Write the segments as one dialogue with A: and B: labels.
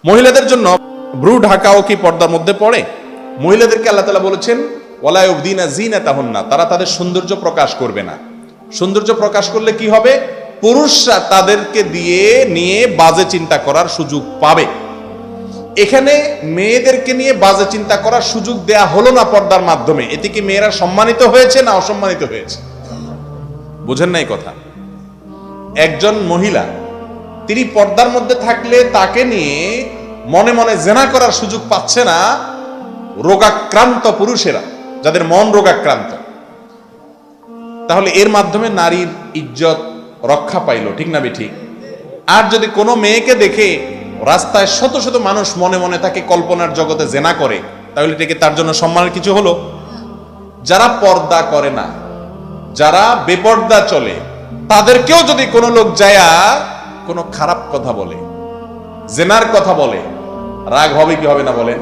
A: মহিলাদের জন্য ভ্রু ঢাকাও কি পর্দার মধ্যে পড়ে? মহিলাদেরকে আল্লাহ তাআলা বলেছেন ওয়ালা ইউবদিনা যিনাতাহুন্না, তারা তাদের সৌন্দর্য প্রকাশ করবে না। সৌন্দর্য প্রকাশ করলে কি হবে? পুরুষরা তাদেরকে নিয়ে বাজে চিন্তা করার সুযোগ পাবে। এখানে মেয়েদেরকে নিয়ে বাজে চিন্তা করার সুযোগ দেয়া হলো না পর্দার মাধ্যমে। এতে কি মেয়েরা সম্মানিত হয়েছে না অসম্মানিত হয়েছে? বুঝেন নাই কথা। একজন মহিলা তিনি পর্দার মধ্যে থাকলে তাকে নিয়ে মনে মনে জেনা করার সুযোগ পাচ্ছে না রোগাক্রান্ত পুরুষেরা, যাদের মন রোগাক্রান্ত। তাহলে এর মাধ্যমে নারীর ইজ্জত রক্ষা পাইল, ঠিক না বেঠিক? আর যদি কোনো মেয়েকে দেখে রাস্তায় শত শত মানুষ মনে মনে তাকে কল্পনার জগতে জেনা করে, তাহলে এটাকে তার জন্য সম্মানের কিছু হলো? যারা পর্দা করে না, যারা বেপর্দা চলে, তাদেরকেও যদি কোনো লোক যায়া কোনো খারাপ কথা বলে, জেনার কথা বলে, রাগ হবে কি হবে না বলেন?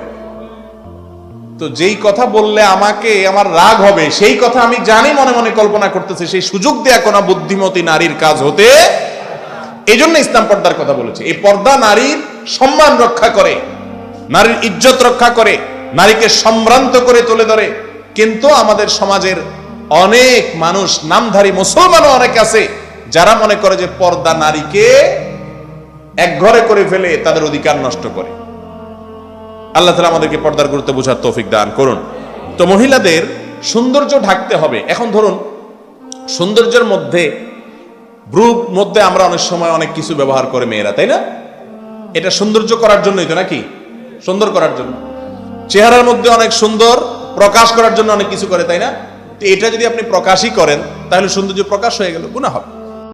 A: তো যেই কথা বললে আমাকে আমার রাগ হবে, সেই কথা আমি জানি মনে মনে কল্পনা করতেছে, সেই সুযোগ দেয়া কোনো বুদ্ধিমতী নারীর কাজ হতে। এই জন্য ইসলাম পর্দার কথা বলেছে। এই পর্দা নারীর সম্মান রক্ষা করে, নারীর ইজ্জত রক্ষা করে, নারীকে সম্ভ্রান্ত করে তুলে ধরে। কিন্তু আমাদের সমাজের অনেক মানুষ, নামধারী মুসলমানও অনেক আছে, যারা মনে করে যে পর্দা নারীকে একঘরে করে ফেলে, তাদের অধিকার নষ্ট করে। আল্লাহ তাআলা আমাদেরকে পর্দার গুরুত্ব বোঝার তৌফিক দান করুন। তো মহিলাদের সৌন্দর্য ঢাকতে হবে। এখন ধরুন সৌন্দর্যের মধ্যে ভ্রুর মধ্যে আমরা অনেক সময় অনেক কিছু ব্যবহার করে মেয়েরা, তাই না? এটা সৌন্দর্য করার জন্যই তো, নাকি? সুন্দর করার জন্য। চেহারার মধ্যে অনেক সুন্দর প্রকাশ করার জন্য অনেক কিছু করে, তাই না? তো এটা যদি আপনি প্রকাশই করেন তাহলে সৌন্দর্য প্রকাশ হয়ে গেল, গুনাহ হবে।